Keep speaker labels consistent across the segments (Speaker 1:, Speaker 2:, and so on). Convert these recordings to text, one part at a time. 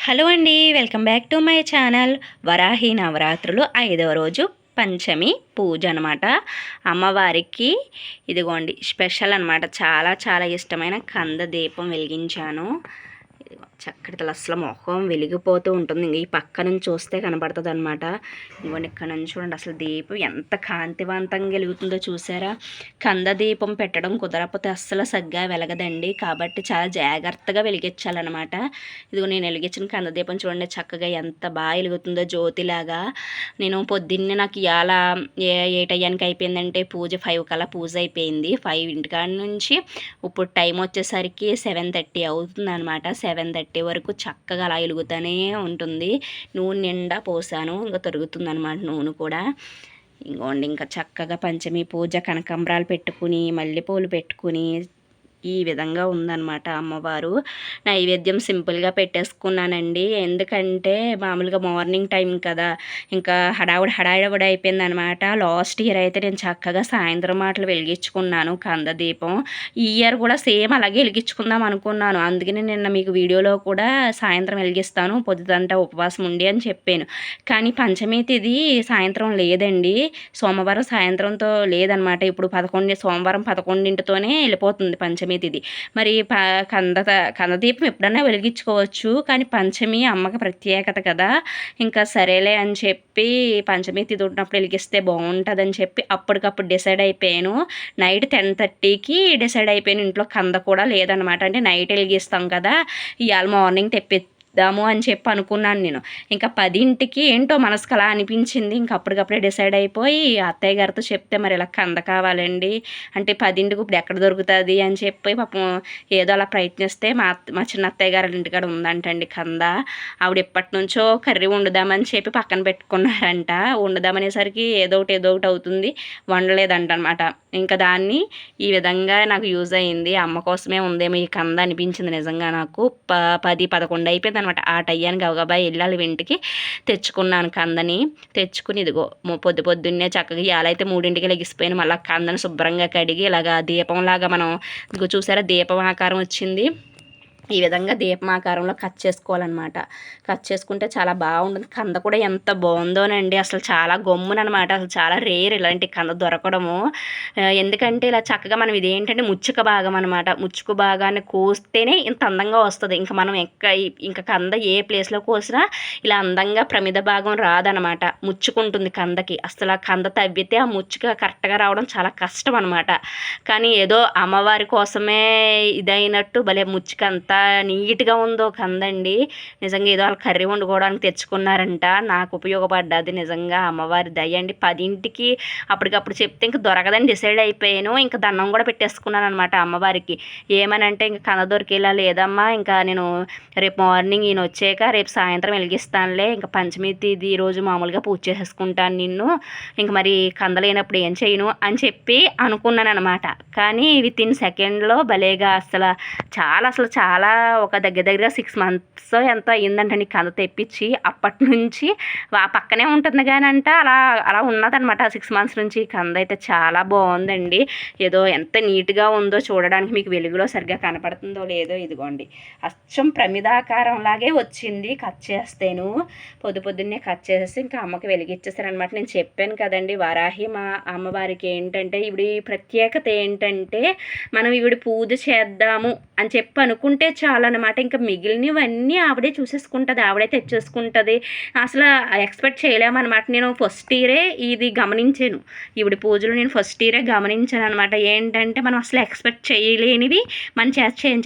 Speaker 1: Hello అండి, welcome back to my channel. Varahi నవరాత్రులు 5వ రోజు పంచమి పూజ అనమాట. అమ్మవారికి ఇదిగోండి స్పెషల్ అనమాట. చాలా చాలా ఇష్టమైన కంద దీపం వెలిగించాను. చక్కటి అసలు మొహం వెలిగిపోతూ ఉంటుంది. ఈ పక్క నుంచి చూస్తే కనబడుతుంది అనమాట. ఇదిగోండి ఇక్కడ నుంచి చూడండి, అసలు దీపం ఎంత కాంతివంతంగా వెలుగుతుందో చూసారా. కంద దీపం పెట్టడం కుదరకపోతే అస్సలు సగ్గా వెలగదండి. కాబట్టి చాలా జాగ్రత్తగా వెలిగించాలన్నమాట. ఇదిగో నేను వెలిగించిన కంద దీపం చూడండి చక్కగా ఎంత బాగా వెలుగుతుందో జ్యోతిలాగా. నేను పొద్దున్నే నాకు ఇవాళ ఏ టైంకి అయిపోయిందంటే పూజ 5 కల్లా పూజ అయిపోయింది. 5 ఇంటికాడ నుంచి ఇప్పుడు టైం వచ్చేసరికి 7:30 అవుతుంది అనమాట. 7:30 వరకు చక్కగా అలా వెలుగుతూనే ఉంటుంది. నూనె నిండా పోసాను, ఇంకా తరుగుతుంది అనమాట నూనె కూడా. ఇంకోండి ఇంకా చక్కగా పంచమి పూజ కనకాంబరాలు పెట్టుకుని మల్లెపూలు పెట్టుకుని ఈ విధంగా ఉందన్నమాట అమ్మవారు. నైవేద్యం సింపుల్గా పెట్టేసుకున్నానండి. ఎందుకంటే మామూలుగా మార్నింగ్ టైం కదా, ఇంకా హడావుడి అయిపోయిందనమాట. లాస్ట్ ఇయర్ అయితే నేను చక్కగా సాయంత్రం మాటలు వెలిగించుకున్నాను కంద దీపం. ఈ ఇయర్ కూడా సేమ్ అలాగే వెలిగించుకుందాం అనుకున్నాను. అందుకని నిన్న మీకు వీడియోలో కూడా సాయంత్రం వెలిగిస్తాను పొద్దుదంతా ఉపవాసం ఉండి అని చెప్పాను. కానీ పంచమి తిథి సాయంత్రం లేదండి, సోమవారం సాయంత్రంతో లేదనమాట. ఇప్పుడు సోమవారం 11తోనే వెళ్ళిపోతుంది పంచమి తిథి. మరి కందదీపం ఎప్పుడన్నా వెలిగించుకోవచ్చు, కానీ పంచమి అమ్మకి ప్రత్యేకత కదా. ఇంకా సరేలే అని చెప్పి పంచమి తిథి ఉన్నప్పుడు వెలిగిస్తే బాగుంటుందని చెప్పి అప్పటికప్పుడు డిసైడ్ అయిపోయాను. నైట్ 10:30కి డిసైడ్ అయిపోయాను. ఇంట్లో కంద కూడా లేదనమాట. అంటే నైట్ వెలిగిస్తాం కదా, ఇవాళ మార్నింగ్ దాము అని చెప్పి అనుకున్నాను నేను. ఇంకా 10ంటికి ఏంటో మనసుకు అలా అనిపించింది. ఇంక అప్పటికప్పుడే డిసైడ్ అయిపోయి అత్తయ్య గారితో చెప్తే మరి ఇలా కంద కావాలండి అంటే 10ంటికి ఇప్పుడు ఎక్కడ దొరుకుతుంది అని చెప్పి పాపం ఏదో అలా ప్రయత్నిస్తే మా చిన్న అత్తయ్య గారి ఇంటికాడ ఉందంటండి కంద. ఆవిడ ఎప్పటి నుంచో కర్రీ వండుదామని చెప్పి పక్కన పెట్టుకున్నారంట. వండుదామనేసరికి ఏదో ఒకటి అవుతుంది, వండలేదంట అనమాట. ఇంకా దాన్ని ఈ విధంగా నాకు యూజ్ అయింది. అమ్మ కోసమే ఉందేమో ఈ కంద అనిపించింది నిజంగా నాకు. 10-11 అయిపోయింది అనమాట. ఆ టయ్యానికి గబగబా వెళ్ళాలి ఇంటికి. తెచ్చుకున్నాను కందని. తెచ్చుకుని ఇదిగో పొద్దున్నే చక్కగా ఇవాళైతే 3ంటికి లెగిసిపోయాను. మళ్ళీ కందని శుభ్రంగా కడిగి ఇలాగా దీపంలాగా మనం ఇదిగో చూసారా దీపం ఆకారం వచ్చింది. ఈ విధంగా దీపమాకారంలో కట్ చేసుకోవాలన్నమాట. కట్ చేసుకుంటే చాలా బాగుంటుంది. కంద కూడా ఎంత బాగుందోనండి, అసలు చాలా గమ్మునమాట. అసలు చాలా రేర్ ఇలాంటి కంద దొరకడము. ఎందుకంటే ఇలా చక్కగా మనం ఇదేంటంటే ముచ్చుక భాగం అనమాట. ముచ్చుక భాగాన్ని కోస్తేనే ఇంత అందంగా వస్తుంది. ఇంకా మనం ఇంకా కంద ఏ ప్లేస్లో కోసినా ఇలా అందంగా ప్రమిద భాగం రాదనమాట. ముచ్చుకుంటుంది కందకి. అసలు ఆ కంద తవ్వితే ఆ ముచ్చుక కరెక్ట్గా రావడం చాలా కష్టం అనమాట. కానీ ఏదో అమ్మవారి కోసమే ఇదైనట్టు భలే ముచ్చుకంతా నీట్గా ఉందో కందండి. నిజంగా ఏదో వాళ్ళు కర్రీ వండుకోవడానికి తెచ్చుకున్నారంట. నాకు ఉపయోగపడ్డది నిజంగా అమ్మవారి దయ అండి. 10ంటికి అప్పటికప్పుడు చెప్తే ఇంక దొరకదని డిసైడ్ అయిపోయాను. ఇంకా దండం కూడా పెట్టేసుకున్నాను అనమాట అమ్మవారికి. ఏమనంటే ఇంకా కంద దొరికేలా లేదమ్మా, ఇంకా నేను రేపు మార్నింగ్ ఈయన వచ్చాక రేపు సాయంత్రం వెలిగిస్తానులే, ఇంకా పంచమి తిథి ఈరోజు మామూలుగా పూజ చేసేసుకుంటాను నిన్ను, ఇంక మరి కంద లేనప్పుడు ఏం చేయను అని చెప్పి అనుకున్నాను అనమాట. కానీ వితిన్ సెకండ్లో భలేగా అసలు చాలా ఒక దగ్గర 6 months ఎంతో అయ్యిందంటండి కంద తెప్పించి. అప్పటి నుంచి ఆ పక్కనే ఉంటుంది కానీ అలా ఉన్నదనమాట 6 months నుంచి. కంద అయితే చాలా బాగుందండి. ఏదో ఎంత నీట్గా ఉందో చూడడానికి. మీకు వెలుగులో సరిగ్గా కనపడుతుందో లేదో, ఇదిగోండి అచ్చం ప్రమిదాకారంలాగే వచ్చింది. కట్ చేస్తేను పొద్దున్నే కట్ చేసేసి ఇంకా అమ్మకి వెలిగించేసారనమాట. నేను చెప్పాను కదండి, వరాహి మా అమ్మవారికి ఏంటంటే ఇవిడి ప్రత్యేకత ఏంటంటే మనం ఇవిడి పూజ చేద్దాము అని చెప్పి అనుకుంటే చాలన్నమాట. ఇంకా మిగిలినవన్నీ ఆవిడే చూసేసుకుంటుంది, ఆవిడే తెచ్చేసుకుంటుంది. అసలు ఎక్స్పెక్ట్ చేయలేమన్నమాట. నేను ఫస్ట్ ఇయరే ఇది గమనించాను. ఈవిడ పూజలు నేను ఫస్ట్ ఇయరే గమనించాను అనమాట. ఏంటంటే మనం అసలు ఎక్స్పెక్ట్ చేయలేనివి మన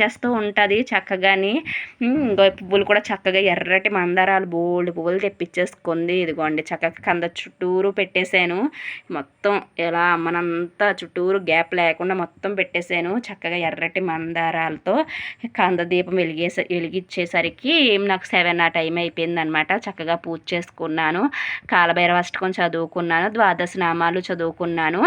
Speaker 1: చేస్తూ ఉంటుంది చక్కగాని. పువ్వులు కూడా చక్కగా ఎర్రటి మందారాలు బోల్డ్ పువ్వులు తెప్పించేసుకుంది. ఇదిగోండి చక్కగా కంద చుట్టూరు పెట్టేశాను. మొత్తం ఎలా మనంతా చుట్టూరు గ్యాప్ లేకుండా మొత్తం పెట్టేశాను. చక్కగా ఎర్రటి మందారాలతో కంద దీపం వెలిగించేసరికి నాకు 7 ఆ టైం అయిపోయిందనమాట. చక్కగా పూజ చేసుకున్నాను. కాలభైరవ అష్టకం చదువుకున్నాను, ద్వాదశ నామాలు చదువుకున్నాను.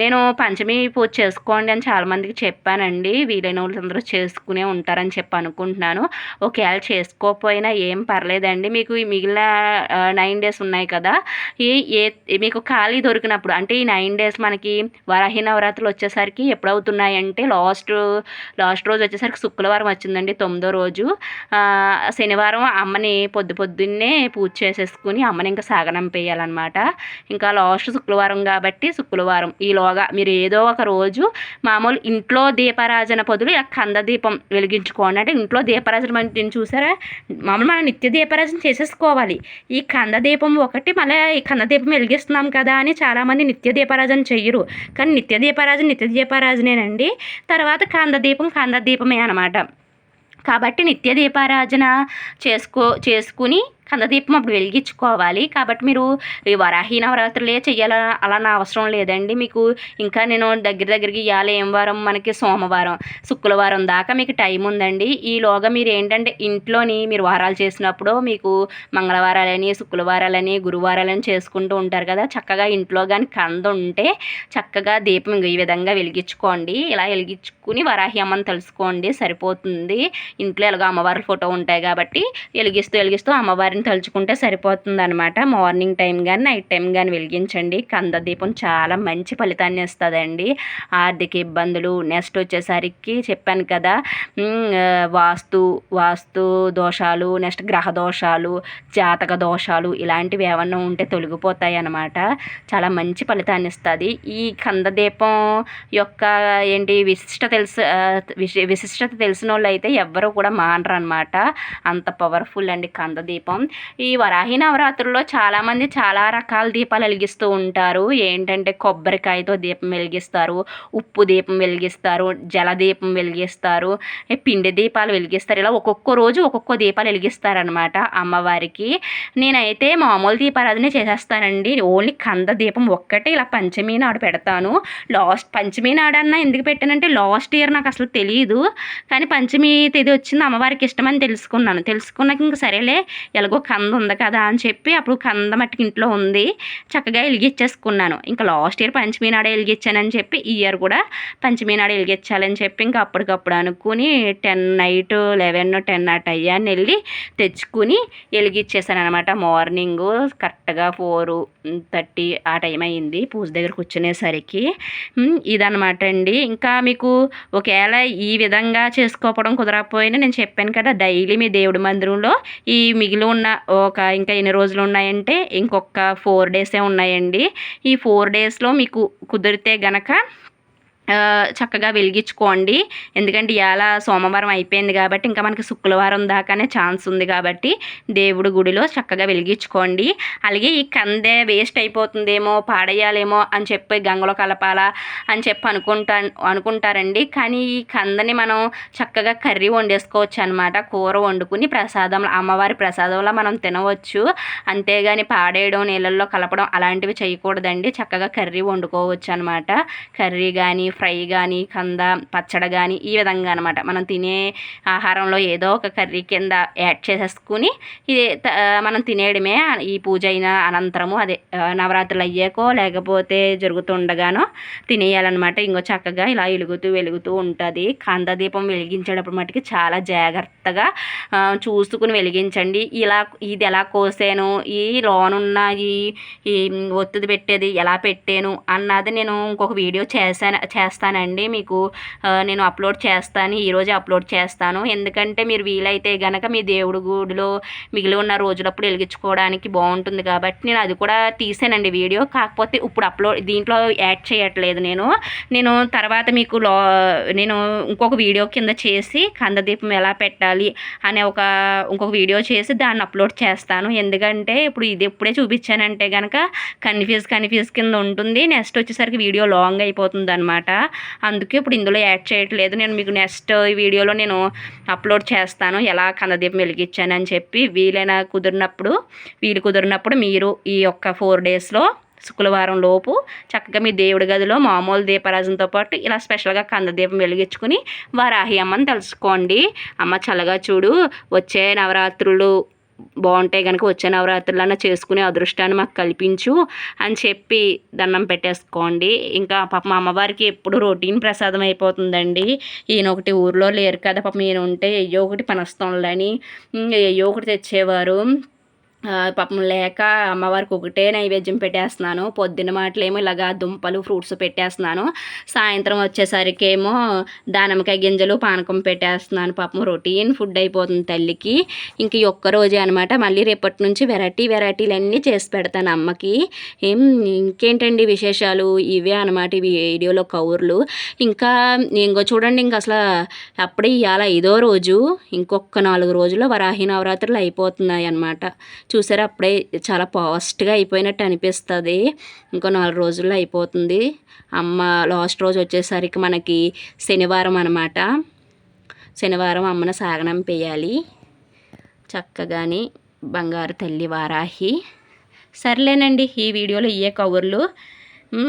Speaker 1: నేను పంచమి పూజ చేసుకోండి అని చాలామందికి చెప్పానండి. వీలైన వాళ్ళందరూ చేసుకునే ఉంటారని చెప్పి అనుకుంటున్నాను. ఒకవేళ చేసుకోకపోయినా ఏం పర్లేదండి. మీకు ఈ మిగిలిన 9 days ఉన్నాయి కదా, మీకు ఖాళీ దొరికినప్పుడు అంటే ఈ 9 days మనకి వరాహి నవరాత్రులు వచ్చేసరికి ఎప్పుడవుతున్నాయంటే లాస్ట్ రోజు వచ్చేసరికి శుక్రవారం శుక్రవారం వచ్చిందండి 9వ రోజు. శనివారం అమ్మని పొద్దున్నే పూజ చేసేసుకుని అమ్మని ఇంకా సాగనంపేయాలన్నమాట. ఇంకా లాస్ట్ శుక్రవారం కాబట్టి శుక్రవారం ఈలోగా మీరు ఏదో ఒక రోజు మామూలు ఇంట్లో దీపారాజన బదులు ఇలా కంద దీపం వెలిగించుకోండి. అంటే ఇంట్లో దీపారాజన నేను చూసారా, మామూలు మనం నిత్య దీపారాజన చేసేసుకోవాలి. ఈ కంద దీపం ఒకటి మళ్ళీ ఈ కంద దీపం వెలిగిస్తున్నాం కదా అని చాలామంది నిత్య దీపారాజన చెయ్యరు. కానీ నిత్య దీపారాజనేనండి. తర్వాత కంద దీపమే అనమాట. కాబట్టి నిత్య దీపారాజన చేసుకుని కందదీపం అప్పుడు వెలిగించుకోవాలి. కాబట్టి మీరు ఈ వరాహి నవరాత్రులే చెయ్యాల అలా నా అవసరం లేదండి. మీకు ఇంకా నేను దగ్గరికి ఇవాళ ఏం వారం, మనకి సోమవారం శుక్రవారం దాకా మీకు టైం ఉందండి. ఈలోగా మీరు ఏంటంటే ఇంట్లోని మీరు వారాలు చేసినప్పుడు మీకు మంగళవారాలని, శుక్రవారాలని, గురువారాలని చేసుకుంటూ ఉంటారు కదా. చక్కగా ఇంట్లో కానీ కంద ఉంటే చక్కగా దీపం ఈ విధంగా వెలిగించుకోండి. ఇలా వెలిగించుకుని వరాహి అమ్మని తెలుసుకోండి, సరిపోతుంది. ఇంట్లో ఎలాగో అమ్మవారి ఫోటో ఉంటాయి కాబట్టి వెలిగిస్తూ అమ్మవారిని తలుచుకుంటే సరిపోతుంది అనమాట. మార్నింగ్ టైం కానీ నైట్ టైం కానీ వెలిగించండి. కంద దీపం చాలా మంచి ఫలితాన్ని ఇస్తుందండి. ఆర్థిక ఇబ్బందులు, నెక్స్ట్ వచ్చేసరికి చెప్పాను కదా వాస్తు దోషాలు, నెక్స్ట్ గ్రహ దోషాలు, జాతక దోషాలు ఇలాంటివి ఏమన్నా ఉంటే తొలగిపోతాయి అన్నమాట. చాలా మంచి ఫలితాన్ని ఇస్తుంది. ఈ కంద దీపం యొక్క విశిష్టత తెలిసిన వాళ్ళు అయితే ఎవ్వరూ కూడా మానరు అనమాట. అంత పవర్ఫుల్ అండి కంద దీపం. ఈ వరాహి నవరాత్రుల్లో చాలామంది చాలా రకాల దీపాలు వెలిగిస్తూ ఉంటారు. ఏంటంటే కొబ్బరికాయతో దీపం వెలిగిస్తారు, ఉప్పు దీపం వెలిగిస్తారు, జలదీపం వెలిగిస్తారు, పిండి దీపాలు వెలిగిస్తారు. ఇలా ఒక్కొక్క రోజు ఒక్కొక్క దీపాలు వెలిగిస్తారనమాట అమ్మవారికి. నేనైతే మామూలు దీపారాధన చేసేస్తానండి. ఓన్లీ కంద దీపం ఒక్కటే ఇలా పంచమి నాడు పెడతాను. పంచమి నాడన్నా ఎందుకు పెట్టానంటే లాస్ట్ ఇయర్ నాకు అసలు తెలియదు. కానీ పంచమి తేదీ వచ్చింది అమ్మవారికి ఇష్టమని తెలుసుకున్నాక ఇంక సరేలే ఎలాగో కంద ఉంది కదా అని చెప్పి అప్పుడు కంద మట్టుకు ఇంట్లో ఉంది, చక్కగా వెలిగించేసుకున్నాను. ఇంకా లాస్ట్ ఇయర్ పంచమి నాడే వెలిగించానని చెప్పి ఈ ఇయర్ కూడా పంచమి నాడే వెలిగించాలని చెప్పి ఇంకా అప్పటికప్పుడు అనుకుని నైట్ 11, 10 ఆ టైయాన్ని వెళ్ళి తెచ్చుకుని వెలిగించేసాను అనమాట. మార్నింగ్ కరెక్ట్గా 4:30 ఆ టైం అయింది పూజ దగ్గర కూర్చునేసరికి. ఇదనమాట అండి. ఇంకా మీకు ఒకవేళ ఈ విధంగా చేసుకోవడం కుదరకపోయినా నేను చెప్పాను కదా, డైలీ మీ దేవుడి మందిరంలో ఈ మిగిలి ఉన్న ఇంకా ఎన్ని రోజులు ఉన్నాయంటే ఇంకొక 4 డేసే ఉన్నాయండి. ఈ 4 డేస్లో మీకు కుదిరితే గనక చక్కగా వెలిగించుకోండి. ఎందుకంటే ఇవాళ సోమవారం అయిపోయింది కాబట్టి ఇంకా మనకి శుక్రవారం దాకానే ఛాన్స్ ఉంది కాబట్టి దేవుడి గుడిలో చక్కగా వెలిగించుకోండి. అలాగే ఈ కందే వేస్ట్ అయిపోతుందేమో, పాడేయాలేమో అని చెప్పి గంగలో కలపాలా అని చెప్పి అనుకుంటారండి. కానీ ఈ కందని మనం చక్కగా కర్రీ వండేసుకోవచ్చు అనమాట. కూర వండుకుని అమ్మవారి ప్రసాదంలో మనం తినవచ్చు. అంతేగాని పాడేయడం, నీళ్ళల్లో కలపడం అలాంటివి చేయకూడదండి. చక్కగా కర్రీ వండుకోవచ్చు అనమాట. కర్రీ కానీ, ఫ్రై కానీ, కంద పచ్చడి కానీ ఈ విధంగా అనమాట. మనం తినే ఆహారంలో ఏదో ఒక కర్రీ కింద యాడ్ చేసేసుకుని ఇది మనం తినేయడమే. ఈ పూజ అయిన అనంతరము అదే నవరాత్రులు అయ్యాకో లేకపోతే జరుగుతుండగానో తినేయాలన్నమాట. ఇంకో చక్కగా ఇలా వెలుగుతూ ఉంటుంది. కంద దీపం వెలిగించేటప్పుడు మటుకు చాలా జాగ్రత్తగా చూసుకుని వెలిగించండి. ఇది ఎలా కోసాను, ఈ లోనున్న ఈ ఒత్తిడి పెట్టేది ఎలా పెట్టాను అన్నది నేను ఇంకొక వీడియో చేస్తానండి. మీకు నేను అప్లోడ్ చేస్తాను, ఈరోజే అప్లోడ్ చేస్తాను. ఎందుకంటే మీరు వీలైతే గనక మీ దేవుడి గుడిలో మిగిలి ఉన్న రోజులప్పుడు వెలిగించుకోవడానికి బాగుంటుంది కాబట్టి నేను అది కూడా తీసానండి వీడియో. కాకపోతే ఇప్పుడు దీంట్లో యాడ్ చేయట్లేదు. నేను తర్వాత మీకు నేను ఇంకొక వీడియో కింద చేసి కందదీపం ఎలా పెట్టాలి అనే ఇంకొక వీడియో చేసి దాన్ని అప్లోడ్ చేస్తాను. ఎందుకంటే ఇప్పుడు ఇది ఎప్పుడే చూపించానంటే కనుక కన్ఫ్యూజ్ కింద ఉంటుంది. నెక్స్ట్ వచ్చేసరికి వీడియో లాంగ్ అయిపోతుంది అనమాట. అందుకే ఇప్పుడు ఇందులో యాడ్ చేయట్లేదు. నేను మీకు నెక్స్ట్ వీడియోలో నేను అప్లోడ్ చేస్తాను ఎలా కందదీపం వెలిగించానని చెప్పి. వీలు కుదిరినప్పుడు మీరు ఈ యొక్క 4 డేస్లో శుక్రవారం లోపు చక్కగా మీ దేవుడి గదిలో మామూలు దీపారాజనతో పాటు ఇలా స్పెషల్గా కందదీపం వెలిగించుకుని వరాహి అమ్మని తెలుసుకోండి. అమ్మ చల్లగా చూడు, వచ్చే నవరాత్రులు బాగుంటాయి కనుక వచ్చే నవరాత్రులన్నా చేసుకునే అదృష్టాన్ని మాకు కల్పించు అని చెప్పి దండం పెట్టేసుకోండి. ఇంకా పాపం అమ్మవారికి ఎప్పుడు రొటీన్ ప్రసాదం అయిపోతుందండి. ఈయన ఒకటి ఊర్లో లేరు కదా, పాపం ఈయన ఉంటే అయ్యో ఒకటి పనస్తంలని అయ్యో ఒకటి తెచ్చేవారు. పాపం లేక అమ్మవారికి ఒకటే నైవేద్యం పెట్టేస్తున్నాను. పొద్దున్న మాటలేమో ఇలాగా దుంపలు, ఫ్రూట్స్ పెట్టేస్తున్నాను. సాయంత్రం వచ్చేసరికేమో దానిమ్మకాయ గింజలు, పానకం పెట్టేస్తున్నాను. పాపం రొటీన్ ఫుడ్ అయిపోతుంది తల్లికి. ఇంక ఈ ఒక్క రోజే అనమాట. మళ్ళీ రేపటి నుంచి వెరైటీలన్నీ చేసి పెడతాను అమ్మకి. ఇంకేంటండి విశేషాలు? ఇవే అనమాట ఈ వీడియోలో కౌర్లు. ఇంకా ఇంకో చూడండి, ఇంక అసలు అప్పుడే ఇవాళ 5వ రోజు. ఇంకొక 4 రోజుల్లో వరాహి నవరాత్రులు అయిపోతున్నాయి అన్నమాట. చూసారా, అప్పుడే చాలా ఫాస్ట్గా అయిపోయినట్టు అనిపిస్తుంది. ఇంకో 4 రోజుల్లో అయిపోతుంది. అమ్మ లాస్ట్ రోజు వచ్చేసరికి మనకి శనివారం అనమాట. శనివారం అమ్మను సాగనంపేయాలి చక్కగాని, బంగారు తల్లి వారాహి. సర్లేనండి, ఈ వీడియోలో ఇయే కవర్లు.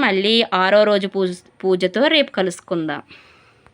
Speaker 1: మళ్ళీ 6వ రోజు పూజతో రేపు కలుసుకుందాం.